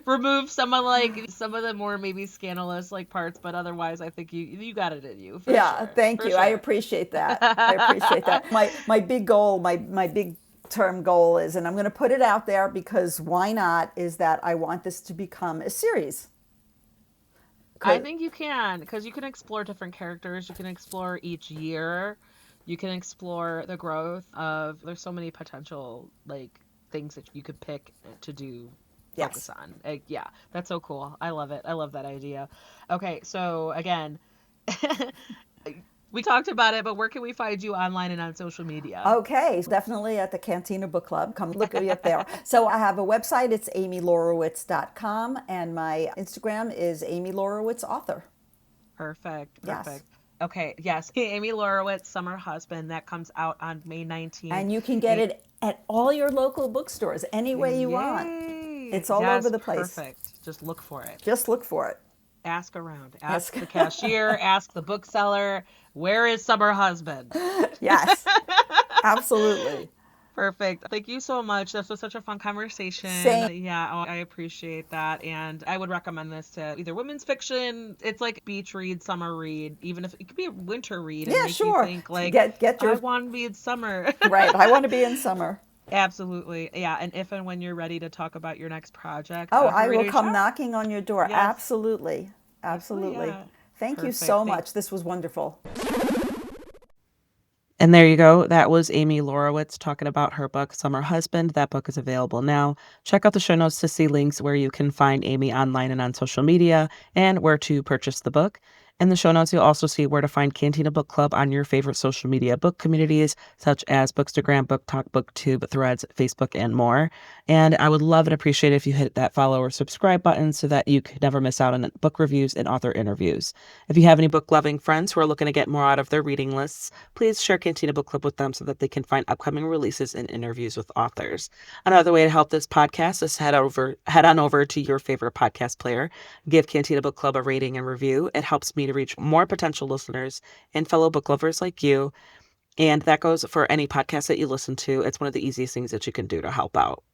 remove some of the more maybe scandalous like parts, but otherwise I think you got it in you. Yeah, sure, thank you. Sure. I appreciate that. I appreciate that. My big goal, my big term goal is, and I'm going to put it out there because why not, is that I want this to become a series. I think you can, because you can explore different characters. You can explore each year. You can explore the growth of. There's so many potential like things that you could pick to do. Focus on. Yeah, that's so cool. I love it. I love that idea. Okay, so again, we talked about it, but where can we find you online and on social media? Okay, definitely at the Cantina Book Club. Come look me up there. So I have a website. It's amylorowitz.com, and my Instagram is Amy Lorowitz Author. Perfect. Yes. Okay, yes. Amy Lorowitz, Summer Husband. That comes out on May 19th. And you can get it at all your local bookstores, any way you want. It's all over the place. Perfect. Just look for it. Just look for it. Ask around. Ask the cashier. Ask the bookseller. Where is Summer Husband? Yes, absolutely. Perfect. Thank you so much. This was such a fun conversation. Same. Yeah, I appreciate that. And I would recommend this to either women's fiction. It's like beach read, summer read, even if it could be a winter read. And Yeah, make sure. You think, like, Get your... I want to be in summer. Right. I want to be in summer. Absolutely. Yeah. And if and when you're ready to talk about your next project, Oh, feel I free will to reach come out. knocking on your door. Yes. Absolutely. Absolutely. Absolutely. Yeah. Thank you Perfect. so Thank much. This was wonderful. And there you go. That was Amy Lorowitz talking about her book, Summer Husband. That book is available now. Check out the show notes to see links where you can find Amy online and on social media and where to purchase the book. In the show notes, you'll also see where to find Cantina Book Club on your favorite social media book communities, such as Bookstagram, Book Talk, BookTube, Threads, Facebook, and more. And I would love and appreciate if you hit that follow or subscribe button so that you could never miss out on book reviews and author interviews. If you have any book loving friends who are looking to get more out of their reading lists, please share Cantina Book Club with them so that they can find upcoming releases and interviews with authors. Another way to help this podcast is head on over to your favorite podcast player. Give Cantina Book Club a rating and review. It helps me to reach more potential listeners and fellow book lovers like you. And that goes for any podcast that you listen to. It's one of the easiest things that you can do to help out.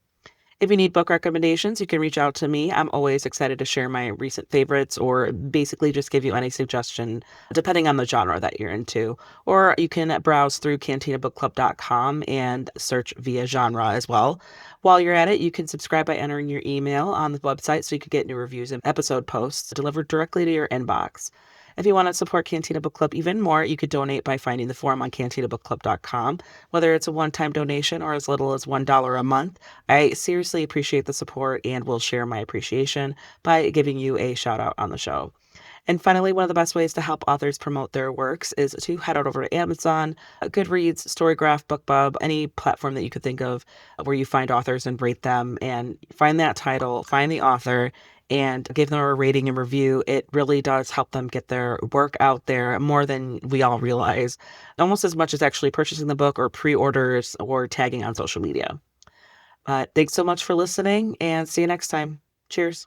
If you need book recommendations, you can reach out to me. I'm always excited to share my recent favorites or basically just give you any suggestion depending on the genre that you're into. Or you can browse through cantinabookclub.com and search via genre as well. While you're at it, you can subscribe by entering your email on the website so you can get new reviews and episode posts delivered directly to your inbox. If you want to support Cantina Book Club even more, you could donate by finding the form on cantinabookclub.com. Whether it's a one-time donation or as little as $1 a month, I seriously appreciate the support and will share my appreciation by giving you a shout out on the show. And finally, one of the best ways to help authors promote their works is to head out over to Amazon, Goodreads, Storygraph, BookBub, any platform that you could think of where you find authors and rate them and find that title, find the author, and give them a rating and review. It really does help them get their work out there more than we all realize, almost as much as actually purchasing the book or pre-orders or tagging on social media. Thanks so much for listening and see you next time. Cheers.